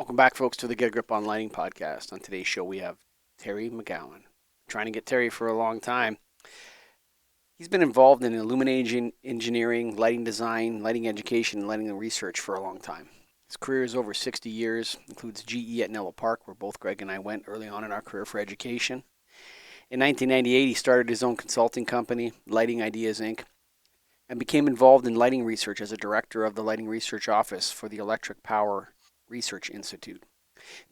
Welcome back, folks, to the Get a Grip on Lighting podcast. On today's show, we have Terry McGowan. Trying to get Terry for a long time. He's been involved in illuminating engineering, lighting design, lighting education, and lighting research for a long time. His career is over 60 years, includes GE at Nela Park, where both Greg and I went early on in our career for education. In 1998, he started his own consulting company, Lighting Ideas Inc., and became involved in lighting research as a director of the Lighting Research Office for the Electric Power Research Institute.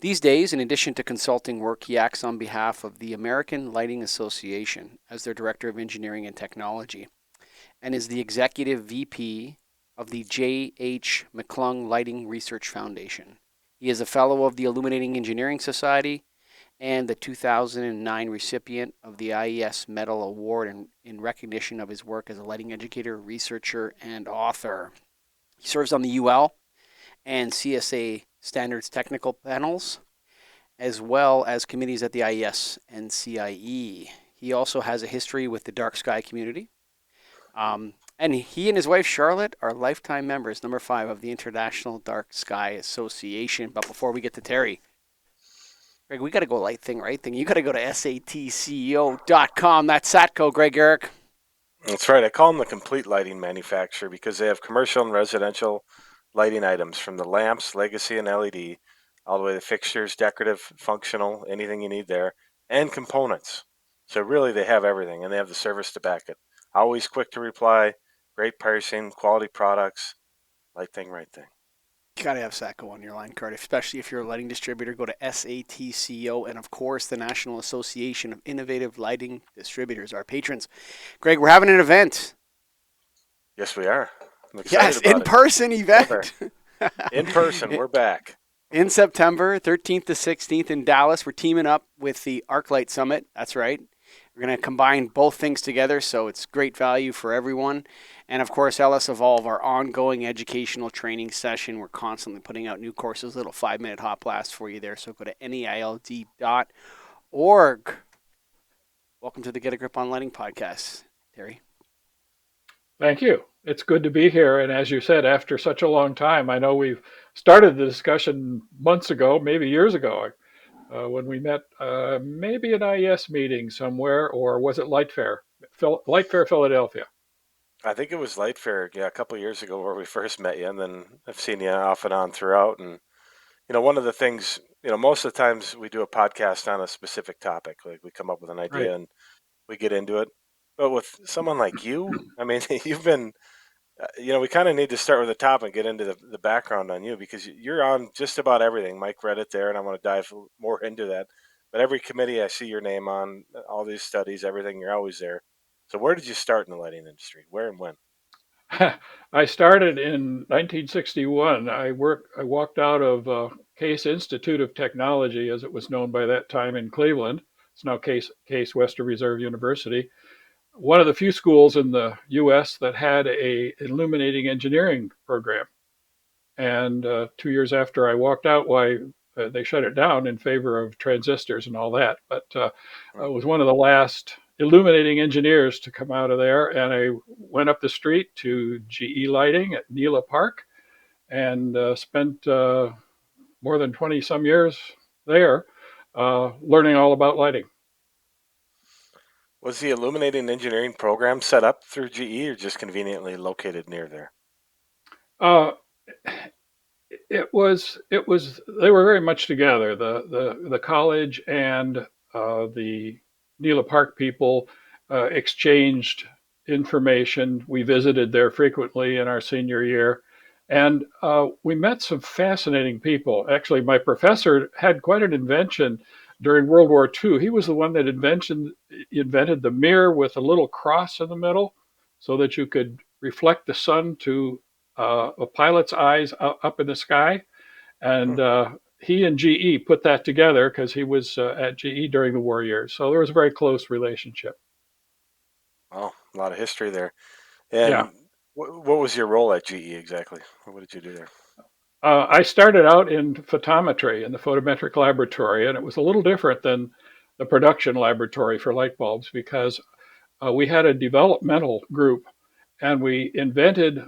These days, in addition to consulting work, he acts on behalf of the American Lighting Association as their Director of Engineering and Technology and is the Executive VP of the J.H. McClung Lighting Research Foundation. He is a Fellow of the Illuminating Engineering Society and the 2009 recipient of the IES Medal Award in recognition of his work as a lighting educator, researcher, and author. He serves on the UL and CSA standards technical panels, as well as committees at the IES and CIE. He also has a history with the dark sky community. And he and his wife, Charlotte, are lifetime members, number 5 of the International Dark Sky Association. But before we get to Terry, Greg, we got to go light thing, right thing. You got to go to satceo.com. That's Satco, Greg Eric. That's right. I call them the complete lighting manufacturer because they have commercial and residential lighting items from the lamps, legacy, and LED, all the way to fixtures, decorative, functional, anything you need there, and components. So really they have everything, and they have the service to back it. Always quick to reply, great pricing, quality products, light thing, right thing. You got to have Satco on your line card, especially if you're a lighting distributor. Go to SATCO and, of course, the National Association of Innovative Lighting Distributors, our patrons. Greg, we're having an event. Yes, we are. I'm excited about in-person event. In person, we're back. In September 13th to 16th in Dallas, we're teaming up with the ArcLight Summit. That's right. We're going to combine both things together, so it's great value for everyone. And, of course, LS Evolve, our ongoing educational training session. We're constantly putting out new courses, little 5-minute hot blast for you there. So go to neild.org. Welcome to the Get a Grip on Lighting podcast, Terry. Thank you. It's good to be here. And as you said, after such a long time, I know we've started the discussion months ago, maybe years ago, when we met, maybe an IES meeting somewhere, or was it Light Fair? Light Fair, Philadelphia. I think it was Light Fair, a couple of years ago where we first met you, and then I've seen you off and on throughout. And, one of the things, most of the times we do a podcast on a specific topic, like we come up with an idea and we get into it. But with someone like you, I mean, you've been, we kind of need to start with the top and get into the background on you because you're on just about everything. Mike read it there, and I want to dive more into that. But every committee I see your name on, all these studies, everything, you're always there. So where did you start in the lighting industry? Where and when? I started in 1961. I walked out of Case Institute of Technology, as it was known by that time in Cleveland. It's now Case Western Reserve University. One of the few schools in the U.S. that had a illuminating engineering program. And 2 years after I walked out, they shut it down in favor of transistors and all that. But I was one of the last illuminating engineers to come out of there. And I went up the street to GE Lighting at Nela Park and spent more than 20 some years there learning all about lighting. Was the illuminating engineering program set up through GE or just conveniently located near there? It was. They were very much together. The college and the Nela Park people exchanged information. We visited there frequently in our senior year, and we met some fascinating people. Actually, my professor had quite an invention during World War II. He was the one that invented the mirror with a little cross in the middle so that you could reflect the sun to a pilot's eyes up in the sky. And he and GE put that together because he was at GE during the war years. So there was a very close relationship. Oh, a lot of history there. And what was your role at GE exactly? What did you do there? I started out in photometry in the photometric laboratory, and it was a little different than the production laboratory for light bulbs because we had a developmental group, and we invented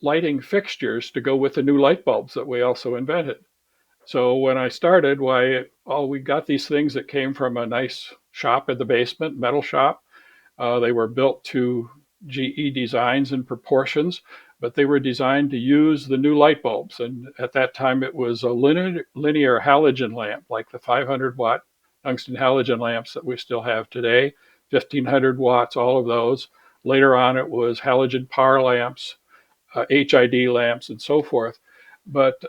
lighting fixtures to go with the new light bulbs that we also invented. So when I started, we got these things that came from a nice shop in the basement, metal shop. They were built to GE designs and proportions, but they were designed to use the new light bulbs. And at that time, it was a linear halogen lamp, like the 500-watt tungsten halogen lamps that we still have today, 1500 watts, all of those. Later on, it was halogen power lamps, HID lamps, and so forth. But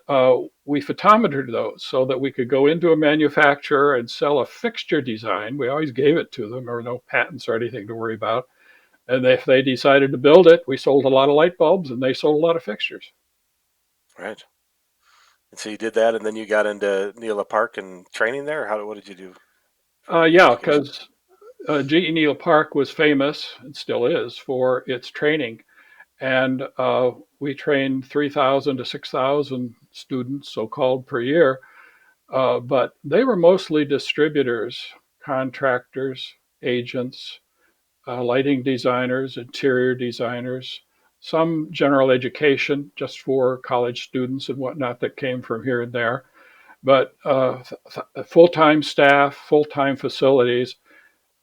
we photometered those so that we could go into a manufacturer and sell a fixture design. We always gave it to them. There were no patents or anything to worry about. And if they decided to build it, we sold a lot of light bulbs and they sold a lot of fixtures. Right. And so you did that, and then you got into Nela Park and training there. What did you do for Yeah, education? because GE Nela Park was famous, and still is, for its training. And we trained 3,000 to 6,000 students, so called, per year. But they were mostly distributors, contractors, agents, lighting designers, interior designers, some general education just for college students and whatnot that came from here and there, but full time staff, full time facilities.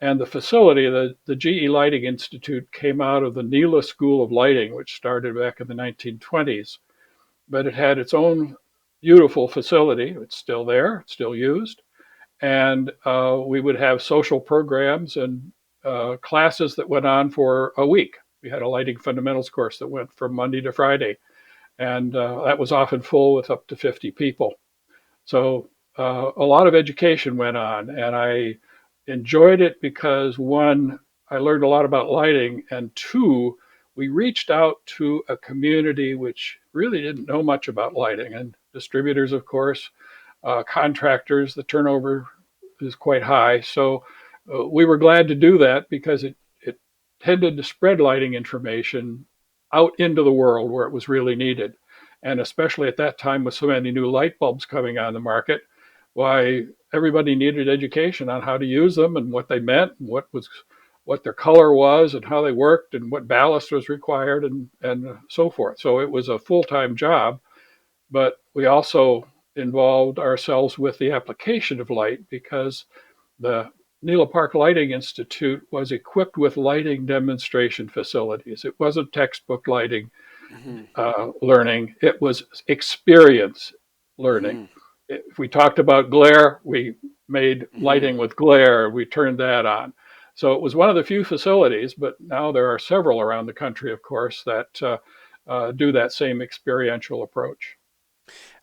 And the facility, the GE Lighting Institute, came out of the Nela School of Lighting, which started back in the 1920s. But it had its own beautiful facility. It's still there, it's still used. And we would have social programs and classes that went on for a week. We had a lighting fundamentals course that went from Monday to Friday, and that was often full with up to 50 people. So a lot of education went on, and I enjoyed it because one, I learned a lot about lighting, and two, we reached out to a community which really didn't know much about lighting, and distributors, of course, contractors. The turnover is quite high, so we were glad to do that because it tended to spread lighting information out into the world where it was really needed. And especially at that time with so many new light bulbs coming on the market, why everybody needed education on how to use them and what they meant and what their color was and how they worked and what ballast was required and so forth. So it was a full-time job, but we also involved ourselves with the application of light because the Nela Park Lighting Institute was equipped with lighting demonstration facilities. It wasn't textbook lighting Mm-hmm. learning, it was experience learning. Mm-hmm. If we talked about glare, we made Mm-hmm. lighting with glare, we turned that on. So it was one of the few facilities, but now there are several around the country, of course, that do that same experiential approach.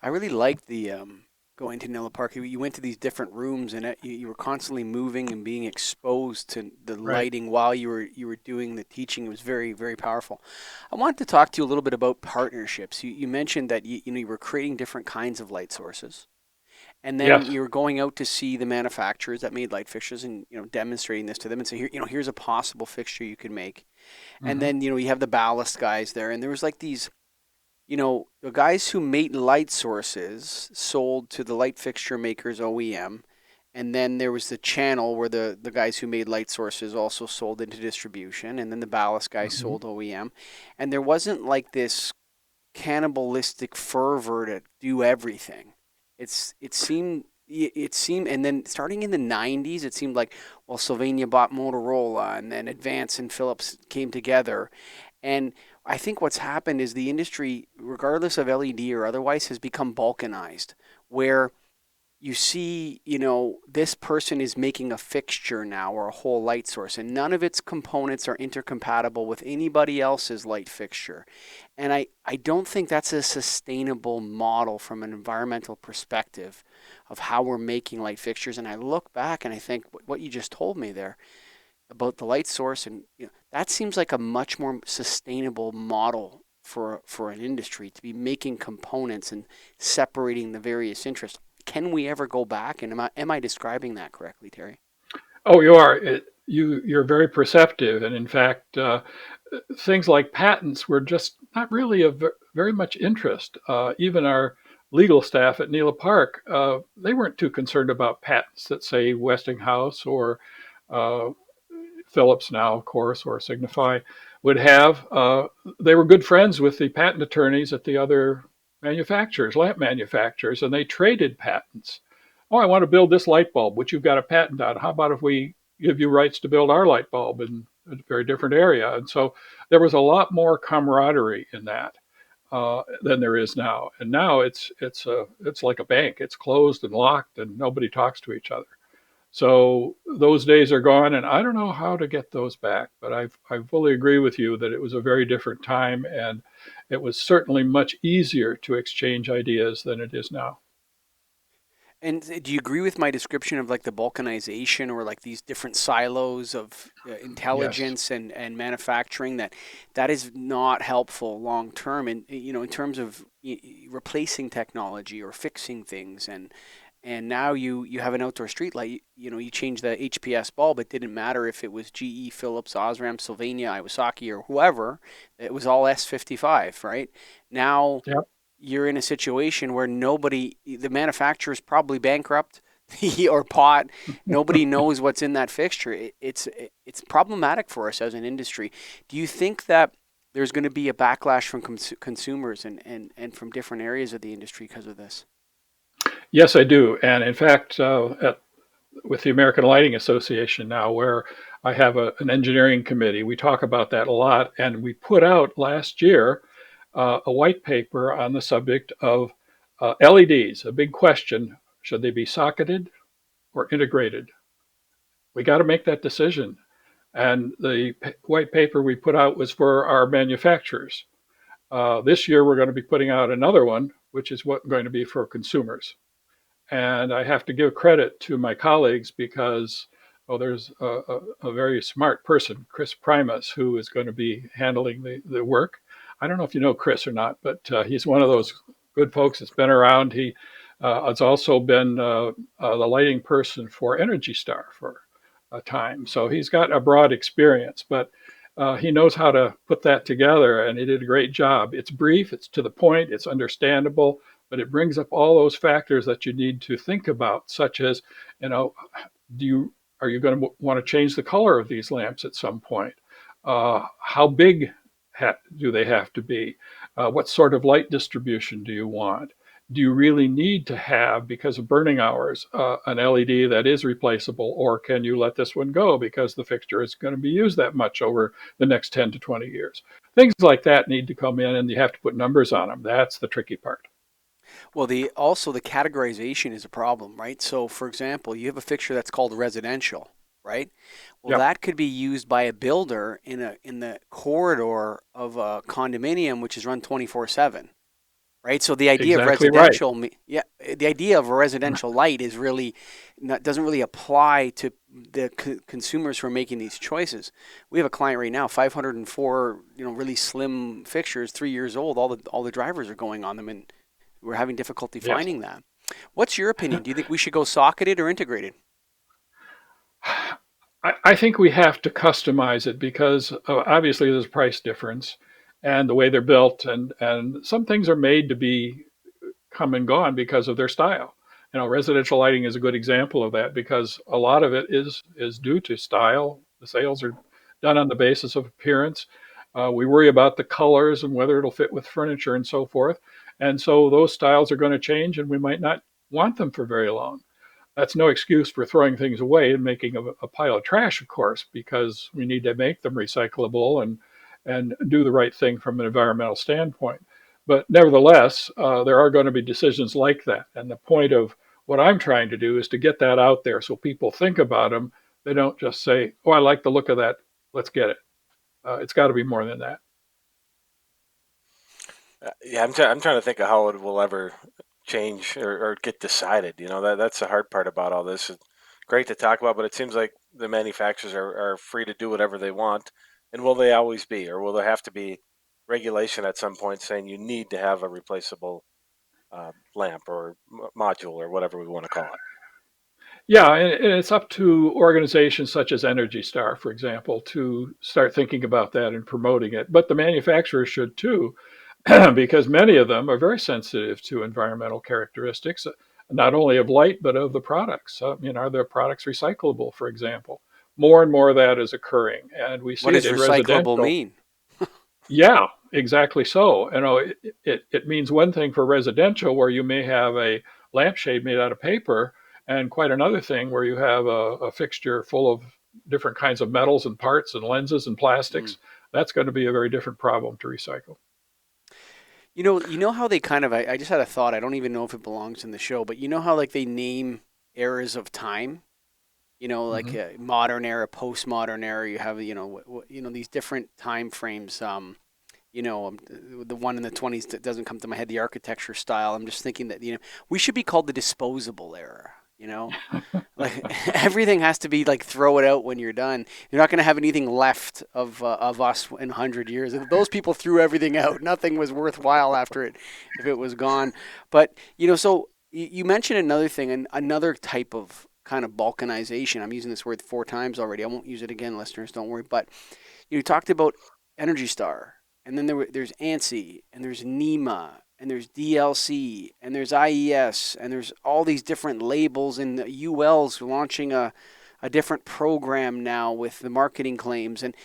I really liked the going to Nella Park. You went to these different rooms, and you were constantly moving and being exposed to the Right. lighting while you were doing the teaching. It was very very powerful. I wanted to talk to you a little bit about partnerships. You mentioned that you were creating different kinds of light sources, and then Yes. you were going out to see the manufacturers that made light fixtures and demonstrating this to them and say, here, here's a possible fixture you can make. And Mm-hmm. then you have the ballast guys there, and there was like these the guys who made light sources sold to the light fixture makers OEM, and then there was the channel where the guys who made light sources also sold into distribution, and then the ballast guys Mm-hmm. sold OEM, and there wasn't like this cannibalistic fervor to do everything. It seemed, and then starting in the 90s, it seemed like, well, Sylvania bought Motorola, and then Advance and Philips came together. And I think what's happened is the industry, regardless of LED or otherwise, has become balkanized, where you see, this person is making a fixture now or a whole light source, and none of its components are intercompatible with anybody else's light fixture. And I don't think that's a sustainable model from an environmental perspective of how we're making light fixtures. And I look back and I think what you just told me there about the light source, and that seems like a much more sustainable model for an industry to be making components and separating the various interests. Can we ever go back? And am I describing that correctly, Terry? Oh, you are. You're very perceptive, and in fact, things like patents were just not really of very much interest. Even our legal staff at Nela Park, they weren't too concerned about patents that say Westinghouse or uh, Philips now, of course, or Signify would have. They were good friends with the patent attorneys at the other manufacturers, lamp manufacturers, and they traded patents. Oh, I want to build this light bulb, which you've got a patent on. How about if we give you rights to build our light bulb in a very different area? And so there was a lot more camaraderie in that than there is now. And now it's like a bank. It's closed and locked, and nobody talks to each other. So those days are gone, and I don't know how to get those back. But I fully agree with you that it was a very different time, and it was certainly much easier to exchange ideas than it is now. And do you agree with my description of like the balkanization or like these different silos of Yes. intelligence and manufacturing that is not helpful long term and in terms of replacing technology or fixing things and now you have an outdoor street light you change the HPS bulb. It didn't matter if it was GE, Philips, Osram, Sylvania, Iwasaki, or whoever. It was all S55, right? Now Yep. you're in a situation where the manufacturer's probably bankrupt or pot. Nobody knows what's in that fixture. It's problematic for us as an industry. Do you think that there's going to be a backlash from consumers and from different areas of the industry because of this? Yes, I do. And in fact, with the American Lighting Association now, where I have an engineering committee, we talk about that a lot. And we put out last year a white paper on the subject of LEDs. A big question: should they be socketed or integrated? We got to make that decision. And the white paper we put out was for our manufacturers. This year, we're going to be putting out another one, which is what going to be for consumers. And I have to give credit to my colleagues because there's a very smart person, Chris Primus, who is going to be handling the work. I don't know if you know Chris or not, but he's one of those good folks that's been around. He has also been the lighting person for Energy Star for a time. So he's got a broad experience, but he knows how to put that together, and he did a great job. It's brief, it's to the point, it's understandable, but it brings up all those factors that you need to think about, such as, you know, do you are you going to want to change the color of these lamps at some point? How big do they have to be? What sort of light distribution do you want? Do you really need to have, because of burning hours, an LED that is replaceable, or can you let this one go because the fixture is going to be used that much over the next 10 to 20 years? Things like that need to come in, and you have to put numbers on them. That's the tricky part. Well, the categorization is a problem, right? So, for example, you have a fixture that's called residential, right? Well, Yep, that could be used by a builder in the corridor of a condominium, which is run 24/7, right? So the idea of exactly right. yeah, the idea of a residential light is really doesn't really apply to the consumers who are making these choices. We have a client right now, 504, really slim fixtures, 3 years old. All the drivers are going on them, and we're having difficulty Yes. finding that. What's your opinion? Do you think we should go socketed or integrated? I think we have to customize it because obviously there's a price difference and the way they're built, and some things are made to be come and gone because of their style. Residential lighting is a good example of that because a lot of it is due to style. The sales are done on the basis of appearance. We worry about the colors and whether it'll fit with furniture and so forth. And so those styles are going to change, and we might not want them for very long. That's no excuse for throwing things away and making a pile of trash, of course, because we need to make them recyclable and do the right thing from an environmental standpoint. But nevertheless, there are going to be decisions like that. And the point of what I'm trying to do is to get that out there so people think about them. They don't just say, "Oh, I like the look of that. Let's get it." It's got to be more than that. Yeah, I'm trying to think of how it will ever change or get decided. That's the hard part about all this. It's great to talk about, but it seems like the manufacturers are free to do whatever they want. And will they always be, or will there have to be regulation at some point saying you need to have a replaceable lamp or module or whatever we want to call it? Yeah, and it's up to organizations such as Energy Star, for example, to start thinking about that and promoting it. But the manufacturers should too, because many of them are very sensitive to environmental characteristics, not only of light, but of the products. Are their products recyclable, for example? More and more of that is occurring, and we What see it does in recyclable residential. mean? Yeah, exactly so. It means one thing for residential where you may have a lampshade made out of paper, and quite another thing where you have a fixture full of different kinds of metals and parts and lenses and Mm. plastics. That's going to be a very different problem to recycle. You know how they kind of, I just had a thought. I don't even know if it belongs in the show, but you know how like they name eras of time? Like Hmm. a modern era, postmodern era. You have, these different time frames. The one in the 20s that doesn't come to my head, the architecture style. I'm just thinking that, we should be called the disposable era, Like everything has to be like throw it out when you're done. You're not going to have anything left of us in 100 years. Those people threw everything out. Nothing was worthwhile after it if it was gone. But so you mentioned another thing, and another type of kind of balkanization. I'm using this word 4 times already. I won't use it again, listeners. Don't worry. But you talked about Energy Star, and then there's ANSI, and there's NEMA, and there's DLC, and there's IES, and there's all these different labels, and the UL's launching a different program now with the marketing claims, and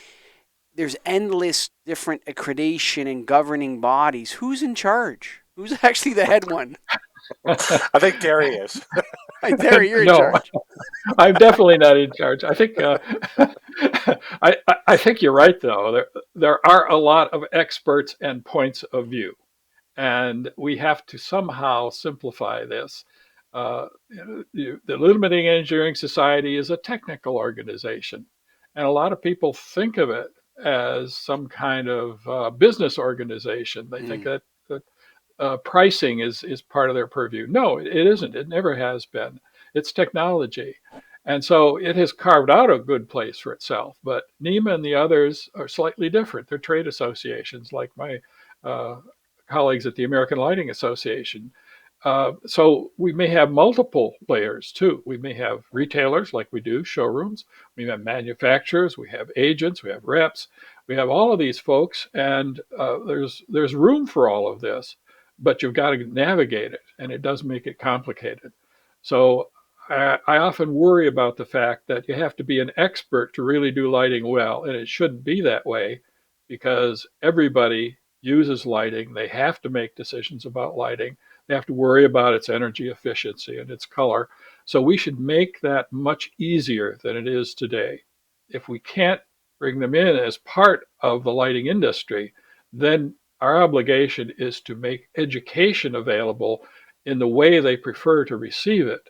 there's endless different accreditation and governing bodies. Who's in charge? Who's actually the head one? I think Terry is. Hi, Terry, you're in No, charge. I'm definitely not in charge. I think I think you're right, though. There are a lot of experts and points of view, and we have to somehow simplify this. The Illuminating Engineering Society is a technical organization, and a lot of people think of it as some kind of business organization. They think Mm, that pricing is part of their purview. No, it isn't. It never has been. It's technology. And so it has carved out a good place for itself. But NEMA and the others are slightly different. They're trade associations, like my uh, colleagues at the American Lighting Association. So we may have multiple layers too. We may have retailers like we do, showrooms. We have manufacturers. We have agents. We have reps. We have all of these folks, and there's room for all of this, but you've got to navigate it, and it does make it complicated. So I often worry about the fact that you have to be an expert to really do lighting well, and it shouldn't be that way because everybody uses lighting. They have to make decisions about lighting. They have to worry about its energy efficiency and its color. So we should make that much easier than it is today. If we can't bring them in as part of the lighting industry, then our obligation is to make education available in the way they prefer to receive it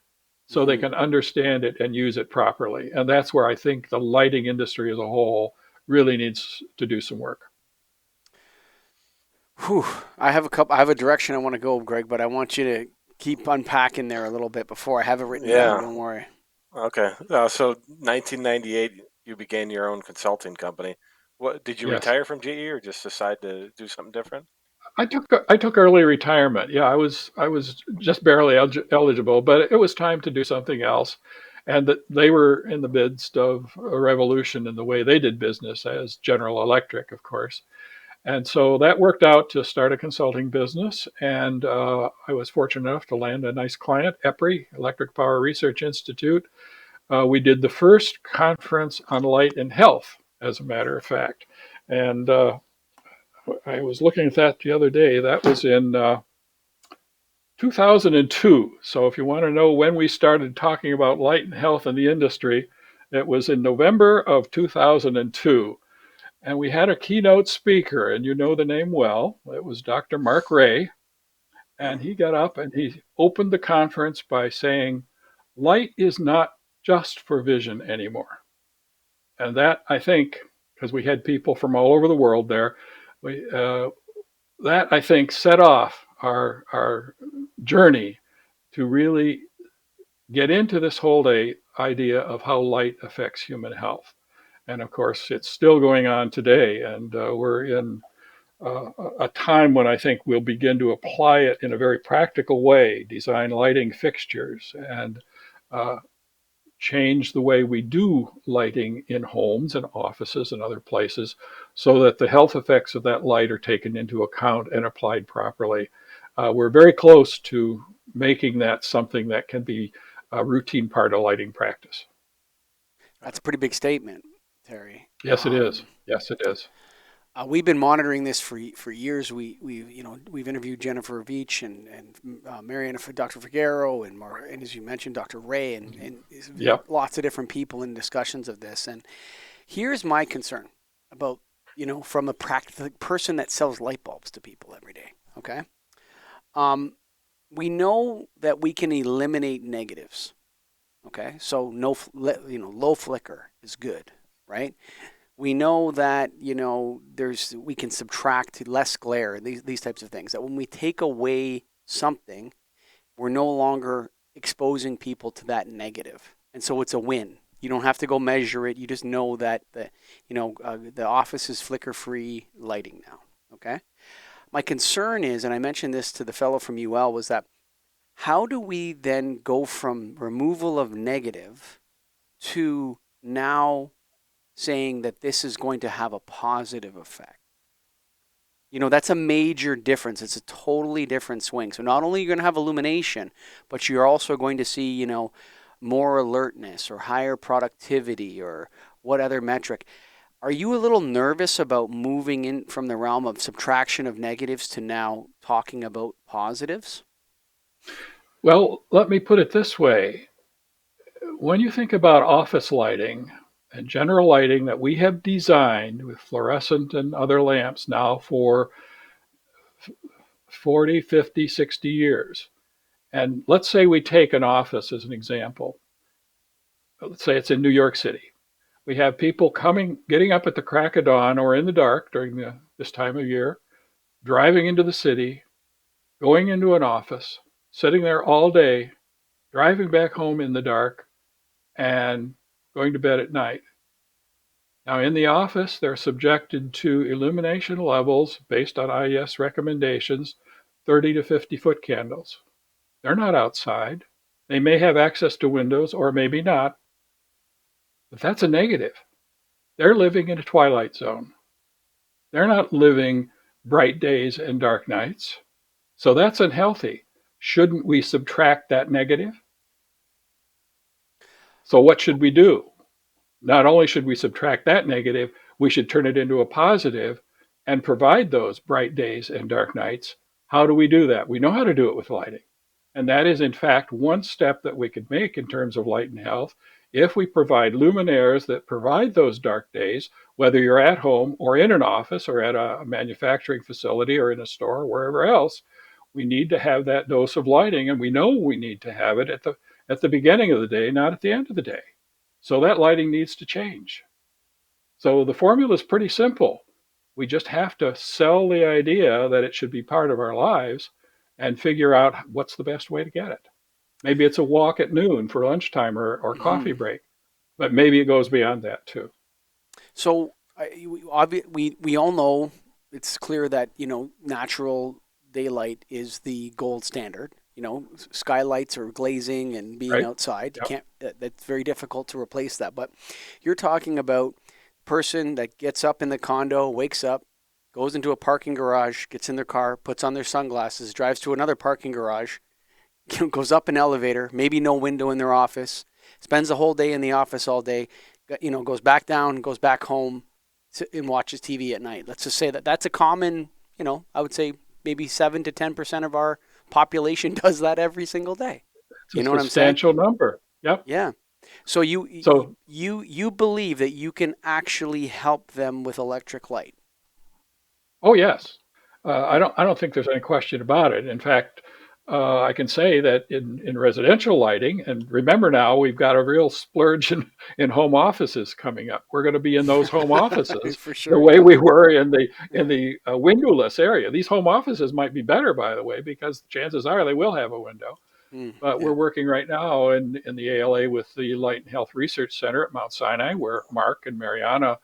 so they mm-hmm. can understand it and use it properly. And that's where I think the lighting industry as a whole really needs to do some work. Whew. I have a direction I want to go, Greg, but I want you to keep unpacking there a little bit before I have it written down. Yeah. Don't worry. Okay. So 1998, you began your own consulting company. What did you Yes. retire from GE or just decide to do something different? I took early retirement. Yeah, I was just barely eligible, but it was time to do something else, and that they were in the midst of a revolution in the way they did business as General Electric, of course, and so that worked out to start a consulting business, and I was fortunate enough to land a nice client, EPRI, Electric Power Research Institute. We did the first conference on light and health, as a matter of fact, and I was looking at that the other day. That was in 2002. So if you want to know when we started talking about light and health in the industry, it was in November of 2002. And we had a keynote speaker, and you know the name well. It was Dr. Mark Ray. And he got up and he opened the conference by saying, light is not just for vision anymore. And that, I think, because we had people from all over the world there, we, that I think set off our journey to really get into this whole day idea of how light affects human health. And of course, it's still going on today, and we're in a time when I think we'll begin to apply it in a very practical way, design lighting fixtures and uh, change the way we do lighting in homes and offices and other places so that the health effects of that light are taken into account and applied properly. We're very close to making that something that can be a routine part of lighting practice. That's a pretty big statement, Terry. Yes, it is. Yes, it is. We've been monitoring this for years. We've interviewed Jennifer Veach and Mariana, Dr. Figueroa, and as you mentioned, Dr. Ray, and Yep. lots of different people in discussions of this. And here's my concern about, from a practical person that sells light bulbs to people every day. Okay, um, we know that we can eliminate negatives. Okay, so low flicker is good, right? We know that we can subtract less glare, these types of things. That when we take away something, we're no longer exposing people to that negative, and so it's a win. You don't have to go measure it. You just know that the office is flicker free lighting now. Okay. My concern is, and I mentioned this to the fellow from UL, was that how do we then go from removal of negative to now saying that this is going to have a positive effect? That's a major difference. It's a totally different swing. So not only are you going to have illumination, but you're also going to see, more alertness or higher productivity or what other metric. Are you a little nervous about moving in from the realm of subtraction of negatives to now talking about positives? Well, let me put it this way. When you think about office lighting and general lighting that we have designed with fluorescent and other lamps now for 40, 50, 60 years, and let's say we take an office as an example. Let's say it's in New York City. We have people getting up at the crack of dawn or in the dark during this time of year, driving into the city, going into an office, sitting there all day, driving back home in the dark, and going to bed at night. Now, in the office, they're subjected to illumination levels based on IES recommendations, 30 to 50-foot candles. They're not outside. They may have access to windows or maybe not, but that's a negative. They're living in a twilight zone. They're not living bright days and dark nights. So that's unhealthy. Shouldn't we subtract that negative? So what should we do? Not only should we subtract that negative, we should turn it into a positive and provide those bright days and dark nights. How do we do that? We know how to do it with lighting. And that is, in fact, one step that we could make in terms of light and health. If we provide luminaires that provide those dark days, whether you're at home or in an office or at a manufacturing facility or in a store or wherever else, we need to have that dose of lighting, and we know we need to have it at the beginning of the day, not at the end of the day. So that lighting needs to change. So the formula is pretty simple. We just have to sell the idea that it should be part of our lives and figure out what's the best way to get it. Maybe it's a walk at noon for lunchtime or coffee break, but maybe it goes beyond that too. So we all know, it's clear that natural daylight is the gold standard. Skylights or glazing and being Right? outside. You Yep. can't. That's very difficult to replace that. But you're talking about person that gets up in the condo, wakes up, goes into a parking garage, gets in their car, puts on their sunglasses, drives to another parking garage, goes up an elevator, maybe no window in their office, spends the whole day in the office all day, goes back down, goes back home, and watches TV at night. Let's just say that that's a common, I would say maybe 7 to 10% of our population does that every single day. It's You a know what I'm saying? substantial number. Yep. Yeah. So So, you believe that you can actually help them with electric light. oh yes, I don't think there's any question about it. In fact, I can say that in residential lighting, and remember now we've got a real splurge in home offices coming up. We're going to be in those home offices For the sure, way yeah. we were in Yeah. the windowless area. These home offices might be better, by the way, because chances are they will have a window. But Yeah. we're working right now in the ALA with the Light and Health Research Center at Mount Sinai, where Mark and Mariana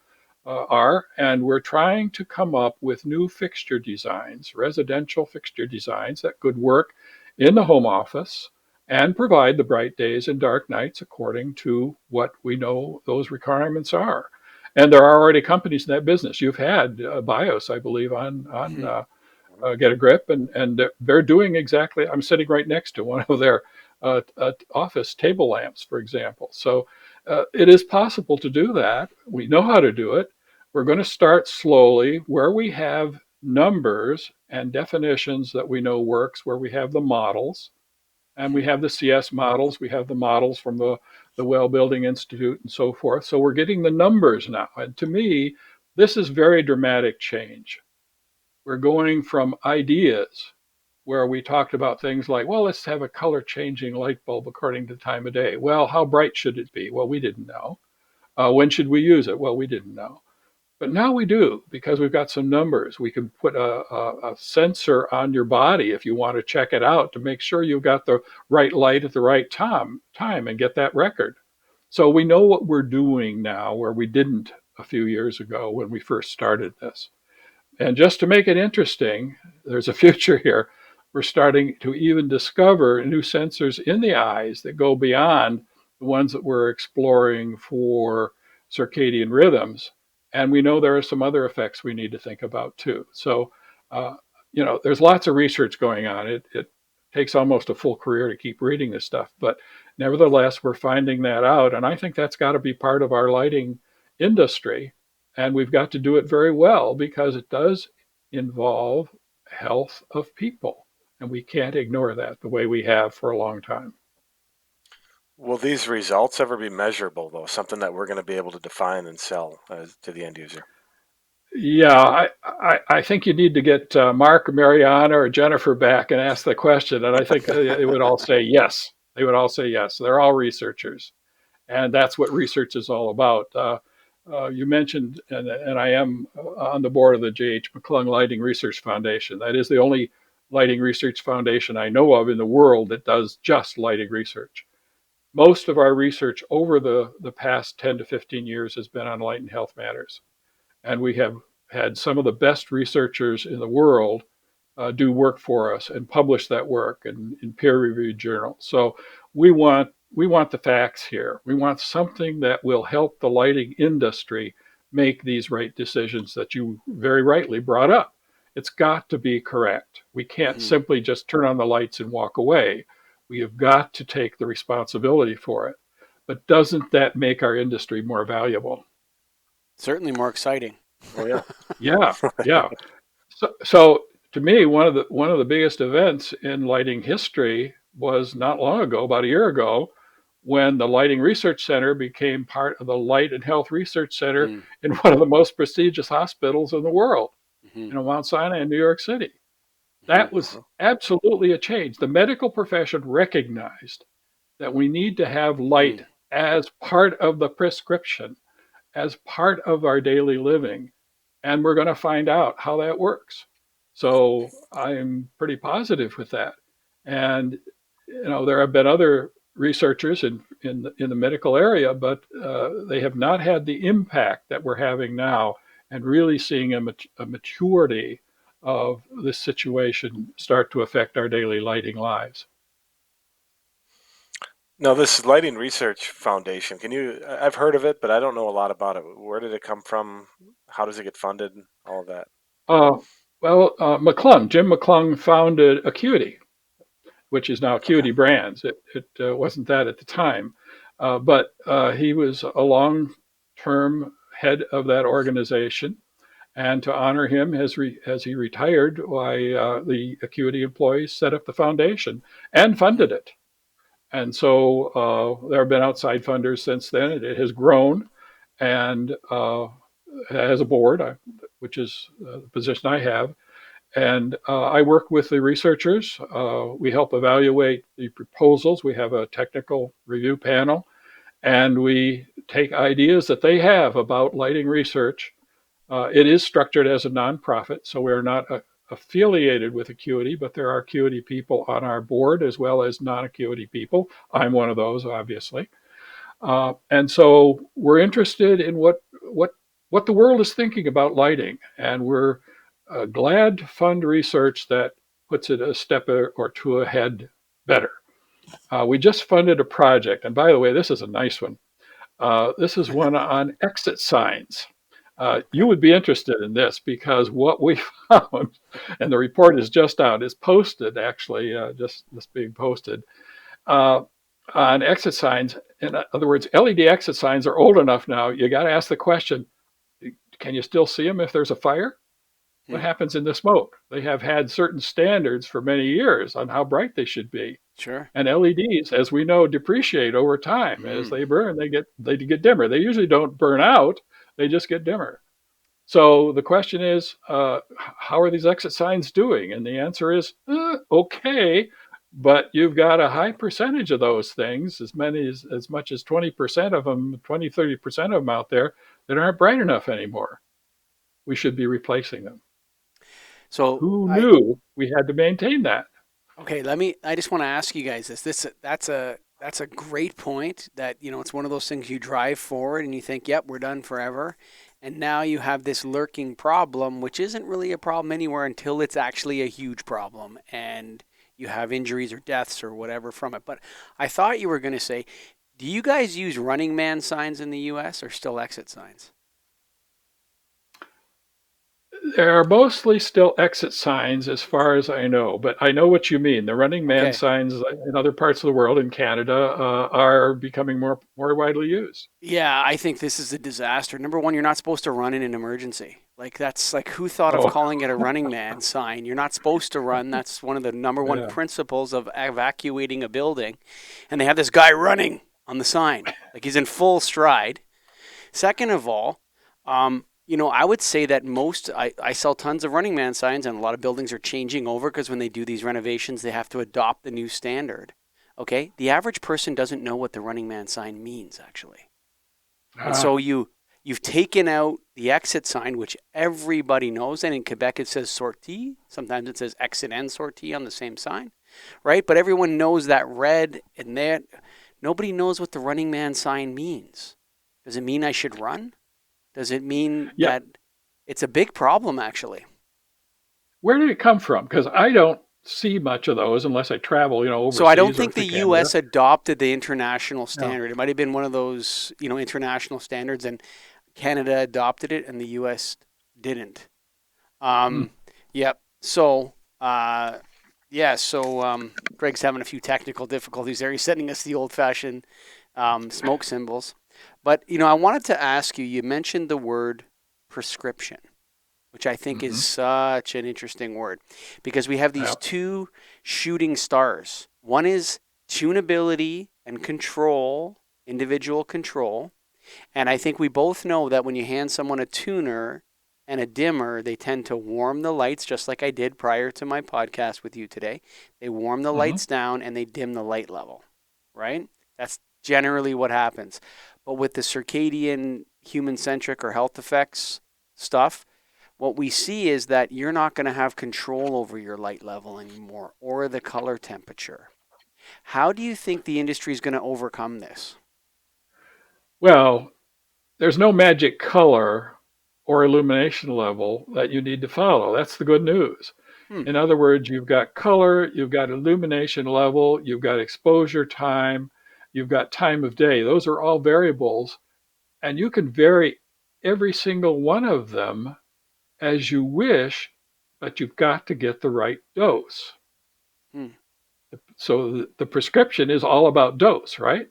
are, and we're trying to come up with new fixture designs, residential fixture designs that could work in the home office and provide the bright days and dark nights according to what we know those requirements are. And there are already companies in that business. You've had BIOS, I believe, on Get a Grip, and they're doing exactly. I'm sitting right next to one of their office table lamps, for example. So it is possible to do that. We know how to do it. We're going to start slowly where we have numbers and definitions that we know works, where we have the models, and we have the CS models, we have the models from the Well Building Institute and so forth. So we're getting the numbers now. And to me, this is very dramatic change. We're going from ideas where we talked about things like, well, let's have a color changing light bulb according to the time of day. Well, how bright should it be? Well, we didn't know. When should we use it? Well, we didn't know. But now we do because we've got some numbers. We can put a sensor on your body if you want to check it out to make sure you've got the right light at the right time and get that record. So we know what we're doing now where we didn't a few years ago when we first started this. And just to make it interesting, there's a future here. We're starting to even discover new sensors in the eyes that go beyond the ones that we're exploring for circadian rhythms. And we know there are some other effects we need to think about too. So, uh, there's lots of research going on. It takes almost a full career to keep reading this stuff. But nevertheless, we're finding that out. And I think that's got to be part of our lighting industry, and we've got to do it very well because it does involve health of people. And we can't ignore that the way we have for a long time. Will these results ever be measurable, though? Something that we're going to be able to define and sell to the end user? Yeah, I think you need to get Mark or Mariana or Jennifer back and ask the question. And I think they would all say yes. They would all say yes. They're all researchers. And that's what research is all about. You mentioned, and I am on the board of the J.H. McClung Lighting Research Foundation. That is the only lighting research foundation I know of in the world that does just lighting research. Most of our research over the past 10 to 15 years has been on light and health matters. And we have had some of the best researchers in the world do work for us and publish that work in peer-reviewed journals. So we want the facts here. We want something that will help the lighting industry make these right decisions that you very rightly brought up. It's got to be correct. We can't Mm-hmm. simply just turn on the lights and walk away. We have got to take the responsibility for it. But doesn't that make our industry more valuable? Certainly more exciting. Oh, yeah. Yeah, yeah. So to me, one of the biggest events in lighting history was not long ago, about a year ago, when the Lighting Research Center became part of the Light and Health Research Center Mm-hmm. in one of the most prestigious hospitals in the world, Mm-hmm. Mount Sinai in New York City. Mm-hmm. That was absolutely a change. The medical profession recognized that we need to have light as part of the prescription, as part of our daily living, and we're going to find out how that works. So I'm pretty positive with that. And there have been other researchers in the medical area, but they have not had the impact that we're having now, and really seeing a maturity of this situation start to affect our daily lighting lives. Now, this Lighting Research Foundation, I've heard of it, but I don't know a lot about it. Where did it come from? How does it get funded? All of that. Uh, Jim McClung founded Acuity, which is now Okay. Acuity Brands. It wasn't that at the time, but he was a long-term head of that organization. And to honor him as he retired, the Acuity employees set up the foundation and funded it. And so there have been outside funders since then. It has grown and has a board, which is the position I have. And I work with the researchers. We help evaluate the proposals. We have a technical review panel, and we take ideas that they have about lighting research. It is structured as a nonprofit, so we're not affiliated with Acuity, but there are Acuity people on our board as well as non-Acuity people. I'm one of those, obviously. And so we're interested in what the world is thinking about lighting, and we're glad to fund research that puts it a step or two ahead better. We just funded a project, and by the way, this is a nice one. This is one on exit signs. You would be interested in this because what we found, and the report is just out, is posted actually, just being posted uh, on exit signs. In other words, LED exit signs are old enough now. You got to ask the question: Can you still see them if there's a fire? What Hmm. happens in the smoke? They have had certain standards for many years on how bright they should be. Sure. And LEDs, as we know, depreciate over time. As Hmm. they burn, they get dimmer. They usually don't burn out; they just get dimmer. So the question is, how are these exit signs doing? And the answer is okay, but you've got a high percentage of those things, as much as 20% of them, 20, 30% of them out there that aren't bright enough anymore. We should be replacing them. So Who I knew we had to maintain that? Okay, I just want to ask you guys this. That's a great point that, it's one of those things you drive forward and you think, "Yep, we're done forever." And now you have this lurking problem, which isn't really a problem anywhere until it's actually a huge problem and you have injuries or deaths or whatever from it. But I thought you were going to say, do you guys use running man signs in the US or still exit signs? There are mostly still exit signs as far as I know, but I know what you mean. The running man Okay. signs in other parts of the world, in Canada, are becoming more widely used. Yeah, I think this is a disaster. Number one, you're not supposed to run in an emergency. Like that's like who thought of Oh, calling it a running man sign? You're not supposed to run. That's one of the number one yeah. principles of evacuating a building. And they have this guy running on the sign, like he's in full stride. Second of all, I would say that I sell tons of running man signs, and a lot of buildings are changing over because when they do these renovations, they have to adopt the new standard. Okay, the average person doesn't know what the running man sign means actually. And Ah, so you've taken out the exit sign, which everybody knows. And in Quebec, it says sortie. Sometimes it says exit and sortie on the same sign, right? But everyone knows that red and that. Nobody knows what the running man sign means. Does it mean I should run? Does it mean yeah. that it's a big problem, actually? Where did it come from? Because I don't see much of those unless I travel, So I don't overseas or think to the Canada. U.S. adopted the international No. standard. It might have been one of those, international standards, and Canada adopted it, and the U.S. didn't. Hmm. Um, yep. So, yeah. So Greg's having a few technical difficulties there. He's sending us the old-fashioned smoke symbols. But I wanted to ask you. You mentioned the word prescription, which I think is Hmm. such an interesting word because we have these Yeah. two shooting stars. One is tunability and control, individual control. And I think we both know that when you hand someone a tuner and a dimmer, they tend to warm the lights, just like I did prior to my podcast with you today. They warm the Hmm. lights down and they dim the light level, right? That's generally what happens. But with the circadian, human centric, or health effects stuff, what we see is that you're not going to have control over your light level anymore or the color temperature. How do you think the industry is going to overcome this? Well, there's no magic color or illumination level that you need to follow. That's the good news. Hmm. In other words, you've got color, you've got illumination level, you've got exposure time, you've got time of day. Those are all variables, and you can vary every single one of them as you wish, but you've got to get the right dose. Hmm. So the prescription is all about dose, right?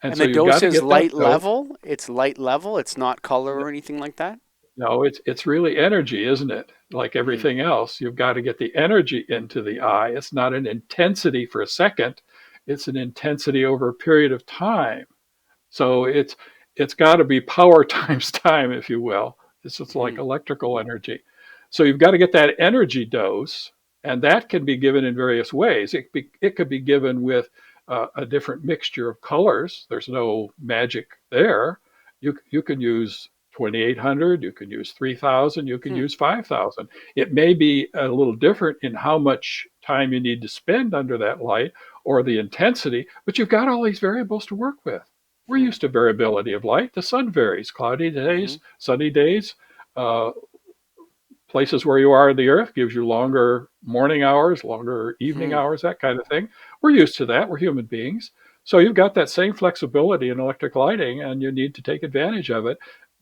And And so the you've got dose to is get that light dose. level. It's light level. It's not color or anything like that. No, it's really energy, isn't it? Like Hmm. everything else, you've got to get the energy into the eye. It's not an intensity for a second, it's an intensity over a period of time. So it's got to be power times time, if you will. It's just like Hmm. electrical energy. So you've got to get that energy dose, and that can be given in various ways. It could be given with a different mixture of colors. There's no magic there. You can use 2800, you can use 3000, you can Hmm. use 5000. It may be a little different in how much time you need to spend under that light or the intensity, but you've got all these variables to work with. We're Hmm. used to variability of light. The sun varies, cloudy Hmm. days, sunny days. Uh, Places where you are in the earth gives you longer morning hours, longer evening Hmm. hours, that kind of thing. We're used to that. We're human beings. So you've got that same flexibility in electric lighting, and you need to take advantage of it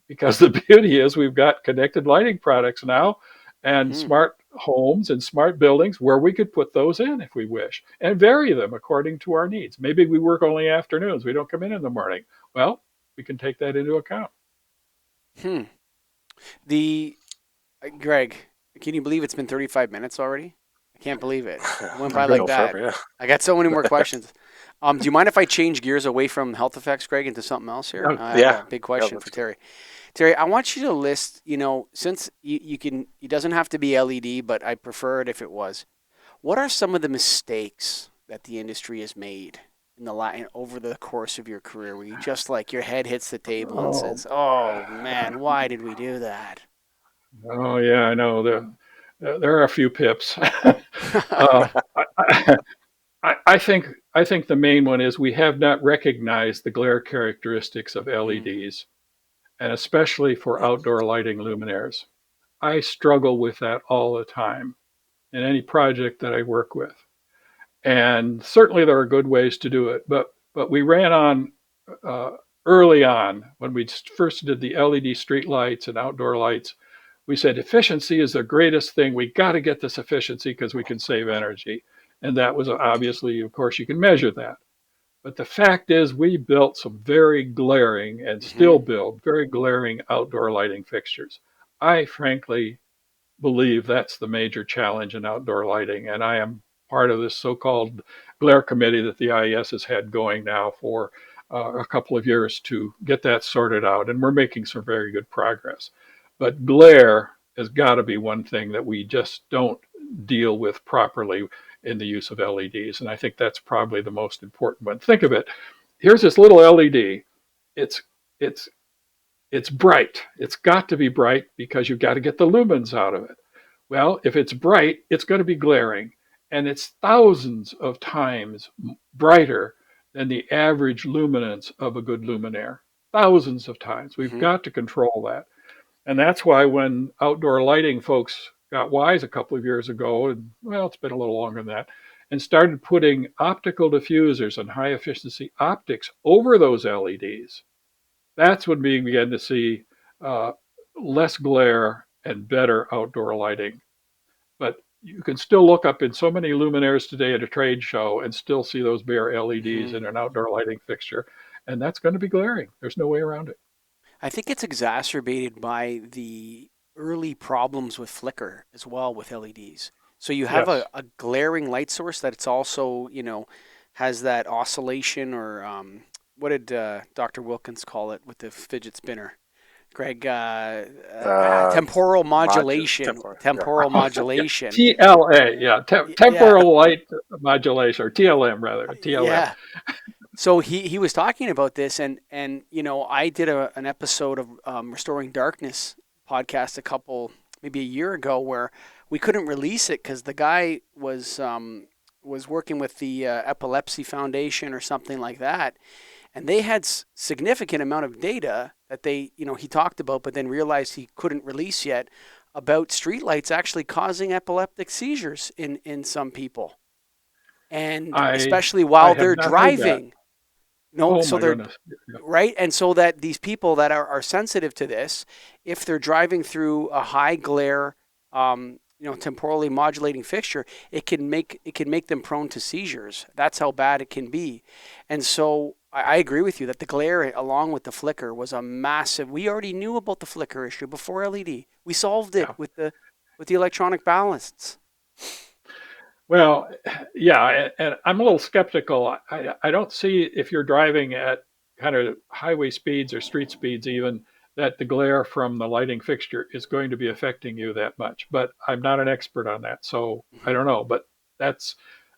because the beauty is we've got connected lighting products now and Hmm. smart homes and smart buildings where we could put those in if we wish and vary them according to our needs. Maybe we work only afternoons, we don't come in the morning. Well, we can take that into account. Hmm. The Greg, can you believe it's been 35 minutes already? I can't believe it. It went by We've been like go that. forever, I got so many more questions. Do you mind if I change gears away from health effects, Greg, into something else here? Yeah. I have yeah. a big Yeah, question for let's go. Terry. Terry, I want you to list, since you can, it doesn't have to be LED, but I prefer it if it was. What are some of the mistakes that the industry has made over the course of your career where you just like your head hits the table and Oh, says, "Oh man, why did we do that?" oh yeah, I know. There are a few pips. uh, I, I think the main one is we have not recognized the glare characteristics of Mm, LEDs, and especially for outdoor lighting luminaires. I struggle with that all the time in any project that I work with. And certainly there are good ways to do it, but we ran on uh, early on when we first did the LED street lights and outdoor lights. We said efficiency is the greatest thing. We got to get this efficiency because we can save energy, and that was obviously, of course, you can measure that. But the fact is, we built some very glaring and hmm still build very glaring outdoor lighting fixtures. I frankly believe that's the major challenge in outdoor lighting. And I am part of this so-called glare committee that the IES has had going now for a couple of years to get that sorted out. And we're making some very good progress. But glare has got to be one thing that we just don't deal with properly in the use of LEDs. And I think that's probably the most important one. Think of it. Here's this little LED. It's it's it's bright. It's got to be bright because you've got to get the lumens out of it. Well, if it's bright, it's going to be glaring, and it's thousands of times brighter than the average luminance of a good luminaire. Thousands of times. We've hmm got to control that. And that's why when outdoor lighting folks got wise a couple of years ago, and well, it's been a little longer than that, and started putting optical diffusers and high efficiency optics over those LEDs, that's when we began to see uh, less glare and better outdoor lighting. But you can still look up in so many luminaires today at a trade show and still see those bare LEDs hmm in an outdoor lighting fixture, and that's going to be glaring. There's no way around it. I think it's exacerbated by the early problems with flicker as well with LEDs. So you have Yes, a glaring light source that it's also, has that oscillation or what did Dr. Wilkins call it with the fidget spinner? Greg, Uh, temporal module modulation, temporary. Yeah. temporal Yeah. modulation. TLA, yeah, Yeah, temporal light modulation, or TLM rather, TLM. yeah. So he was talking about this, and I did an episode of Restoring Darkness podcast a couple maybe a year ago where we couldn't release it because the guy was working with the Epilepsy Foundation or something like that, and they had significant amount of data that he talked about, but then realized he couldn't release yet about streetlights actually causing epileptic seizures in some people, and I especially I while have they're not heard that. driving. No, Oh so my they're goodness. Yeah. right, and so that these people that are sensitive to this, if they're driving through a high glare, temporally modulating fixture, it can make them prone to seizures. That's how bad it can be, and so I agree with you that the glare along with the flicker was a massive. We already knew about the flicker issue before LED. We solved it Yeah. with the electronic ballasts. Well, yeah, and I'm a little skeptical. I don't see if you're driving at kind of highway speeds or street speeds even that the glare from the lighting fixture is going to be affecting you that much. But I'm not an expert on that, so I Mhm. don't know. But that's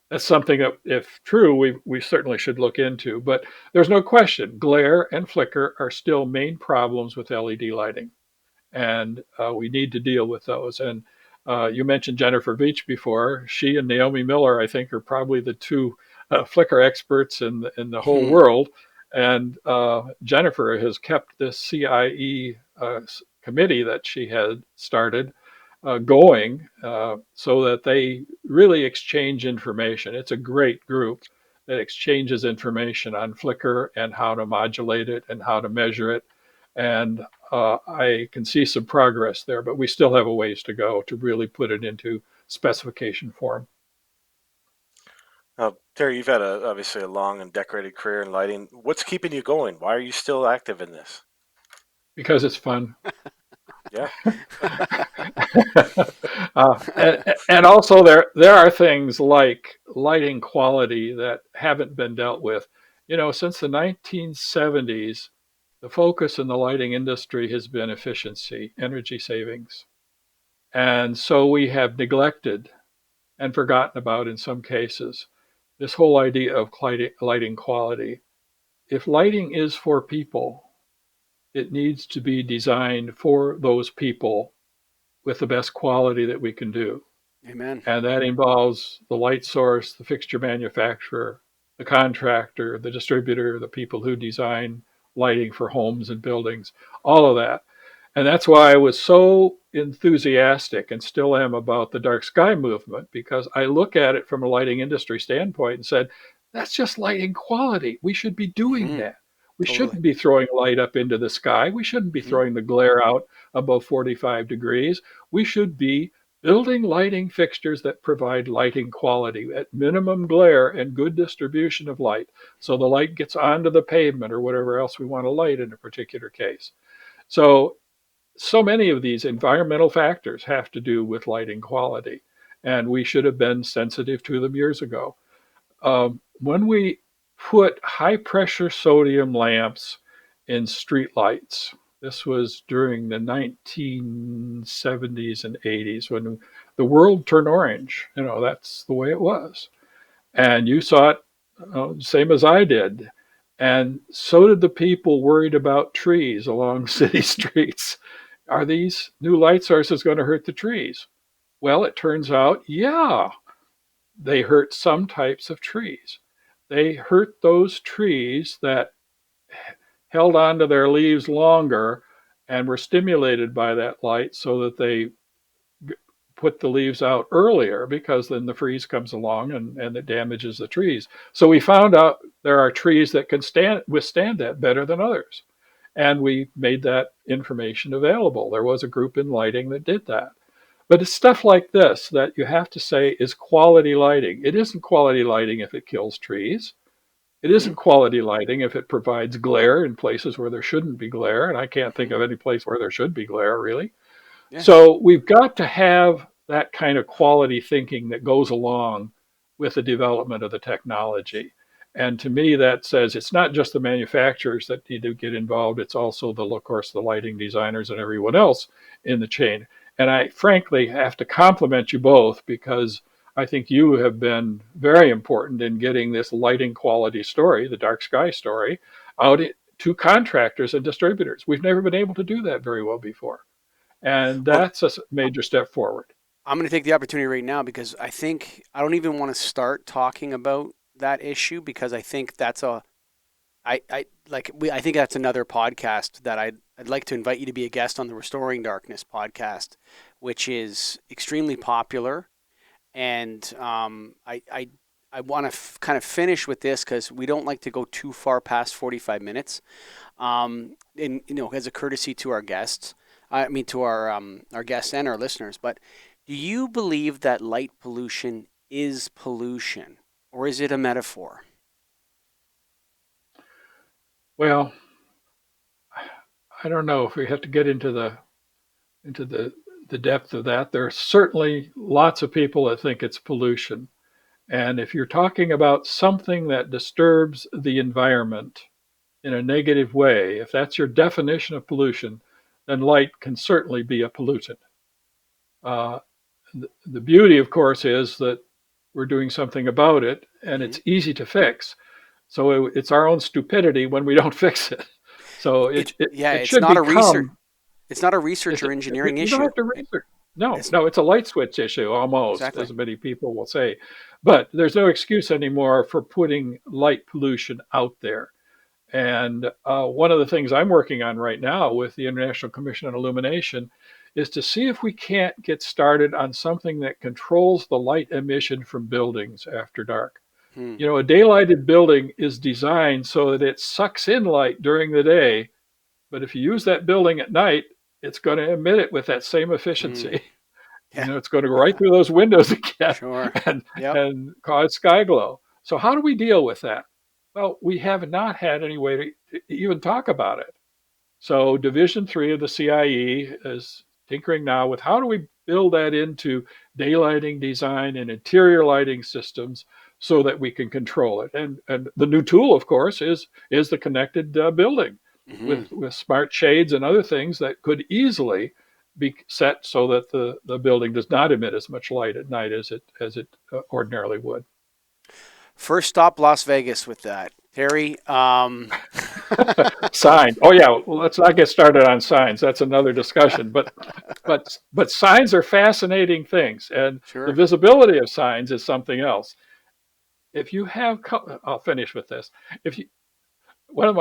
that's something that, if true, we certainly should look into. But there's no question, glare and flicker are still main problems with LED lighting, and we need to deal with those. And you mentioned Jennifer Beach before. She and Naomi Miller, I think, are probably the two Flickr experts in the whole Hmm. world. And Jennifer has kept this CIE committee that she had started going so that they really exchange information. It's a great group that exchanges information on Flickr and how to modulate it and how to measure it. And I can see some progress there, but we still have a ways to go to really put it into specification form Terry, you've had obviously a long and decorated career in lighting. What's keeping you going? Why are you still active in this? because it's fun. Yeah. And also there are things like lighting quality that haven't been dealt with. Since the 1970s, the focus in the lighting industry has been efficiency, energy savings. And so we have neglected and forgotten about, in some cases, this whole idea of lighting quality. If lighting is for people, it needs to be designed for those people with the best quality that we can do. Amen. And that involves the light source, the fixture manufacturer, the contractor, the distributor, the people who design lighting for homes and buildings, all of that. And that's why I was so enthusiastic and still am about the dark sky movement, because I look at it from a lighting industry standpoint and said, that's just lighting quality. We should be doing Hmm. that. We Totally. shouldn't be throwing light up into the sky. We shouldn't be Hmm. throwing the glare out above 45 degrees. We should be building lighting fixtures that provide lighting quality at minimum glare and good distribution of light, so the light gets onto the pavement or whatever else we want to light in a particular case. So many of these environmental factors have to do with lighting quality, and we should have been sensitive to them years ago. When we put high pressure sodium lamps in streetlights, this was during the 1970s and 80s when the world turned orange. That's the way it was. And you saw it, same as I did. And so did the people worried about trees along city streets. Are these new light sources going to hurt the trees? Well, it turns out, yeah, they hurt some types of trees. They hurt those trees that held on to their leaves longer and were stimulated by that light so that they put the leaves out earlier, because then the freeze comes along and it damages the trees. So we found out there are trees that can withstand that better than others. And we made that information available. There was a group in lighting that did that. But it's stuff like this that you have to say is quality lighting. It isn't quality lighting if it kills trees. It Hmm. isn't quality lighting if it provides glare in places where there shouldn't be glare. And I can't think Hmm. of any place where there should be glare, really. Yeah. So we've got to have that kind of quality thinking that goes along with the development of the technology. And to me, that says it's not just the manufacturers that need to get involved, it's also of course, the lighting designers and everyone else in the chain. And I frankly have to compliment you both, because I think you have been very important in getting this lighting quality story, the dark sky story, out to contractors and distributors. We've never been able to do that very well before. And Well, that's a major step forward. I'm going to take the opportunity right now because I think I don't even want to start talking about that issue because I think that's a I think that's another podcast that I'd like to invite you to be a guest on the Restoring Darkness podcast, which is extremely popular. And I want to kind of finish with this because we don't like to go too far past 45 minutes. And as a courtesy to our guests, I mean to our guests and our listeners. But do you believe that light pollution is pollution, or is it a metaphor? Well, I don't know if we have to get into the depth of that. There are certainly lots of people that think it's pollution. And if you're talking about something that disturbs the environment in a negative way, if that's your definition of pollution, then light can certainly be a pollutant. Uh, the beauty, of course, is that we're doing something about it, and Hmm. it's easy to fix. So it's our own stupidity when we don't fix it. So it, It's it, yeah, it it's should not a research. become, It's not a research or engineering you don't issue. have to research. No, It's no, it's a light switch issue almost, exactly. as many people will say. But there's no excuse anymore for putting light pollution out there. And one of the things I'm working on right now with the International Commission on Illumination is to see if we can't get started on something that controls the light emission from buildings after dark. Hmm. A daylighted building is designed so that it sucks in light during the day, but if you use that building at night, it's going to emit it with that same Hmm. efficiency. Yeah. It's going to go right through those windows again Sure. and Yep. and cause sky glow. So how do we deal with that? Well, we have not had any way to even talk about it. So Division 3 of the CIE is tinkering now with how do we build that into daylighting design and interior lighting systems so that we can control it. And the new tool, of course, is the connected building Hmm. with smart shades and other things that could easily be set so that the building does not emit as much light at night as it ordinarily would. First stop, Las Vegas with that. Terry, Sign. Oh yeah, well, let's not get started on signs. That's another discussion. But signs are fascinating things, and the sure. visibility of signs is something else. If you have, I'll finish with this. If you, one of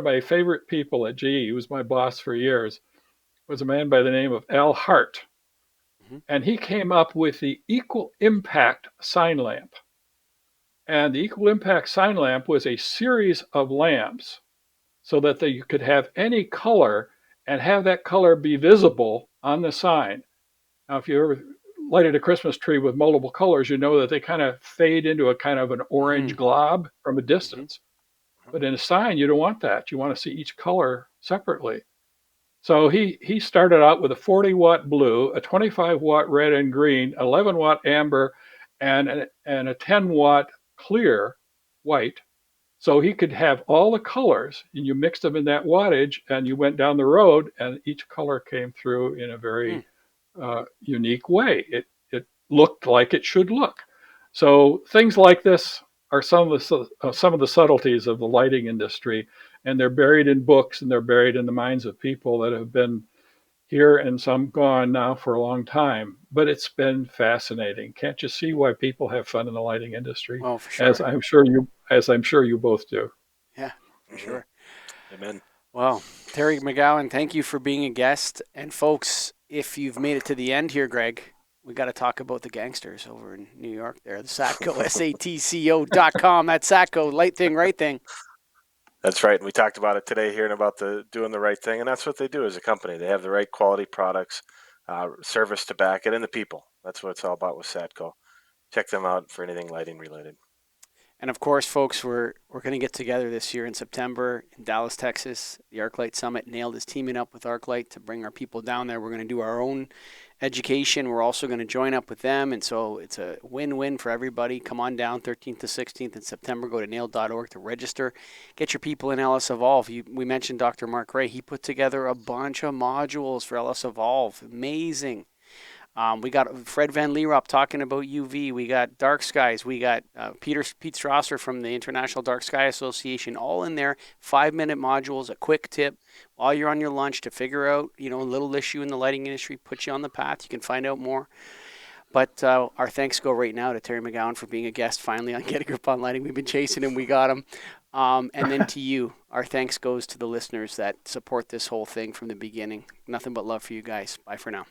my favorite people at GE, who was my boss for years, was a man by the name of Al Hart, Hmm. and he came up with the equal impact sign lamp. And the equal impact sign lamp was a series of lamps so that you could have any color and have that color be visible on the sign. Now, if you ever lighted a Christmas tree with multiple colors, you know that they kind of fade into a kind of an Hmm. orange glob from a Hmm. distance. But in a sign, you don't want that. You want to see each color separately. So he started out with a 40-watt blue, a 25-watt red and green, 11-watt amber, and a 10-watt clear white. So he could have all the colors, and you mixed them in that wattage, and you went down the road, and each color came through in a Hmm. very unique way. It looked like it should look. So things like this are some of the subtleties of the lighting industry, and they're buried in books and they're buried in the minds of people that have been here and some gone now for a long time. But it's been fascinating. Can't you see why people have fun in the lighting industry? Oh, for As sure. I'm sure you both do. Yeah, for Hmm. sure. Amen. Well, Terry McGowan, thank you for being a guest. And folks, if you've made it to the end here, Greg, we got to talk about the gangsters over in New York there. The Satco, SATCO.com. That Satco, light thing, right thing. That's right. And we talked about it today, hearing about the doing the right thing, and that's what they do as a company. They have the right quality products, service to back it, and the people. That's what it's all about with Satco. Check them out for anything lighting related. And of course, folks, we're going to get together this year in September in Dallas, Texas. The ArcLight Summit. Nailed is teaming up with ArcLight to bring our people down there. We're going to do our own education. We're also going to join up with them, and so it's a win-win for everybody. Come on down, 13th to 16th in September. Go to nailed.org to register. Get your people in LS Evolve. We mentioned Dr. Mark Ray. He put together a bunch of modules for LS Evolve. Amazing. We got Fred Van Leerop talking about UV. We got Dark Skies. We got Pete Strasser from the International Dark Sky Association, all in there. 5-minute modules, a quick tip while you're on your lunch to figure out, a little issue in the lighting industry, put you on the path. You can find out more. But our thanks go right now to Terry McGowan for being a guest finally on Get a Grip on Lighting. We've been chasing him. We got him. And then to you, our thanks goes to the listeners that support this whole thing from the beginning. Nothing but love for you guys. Bye for now.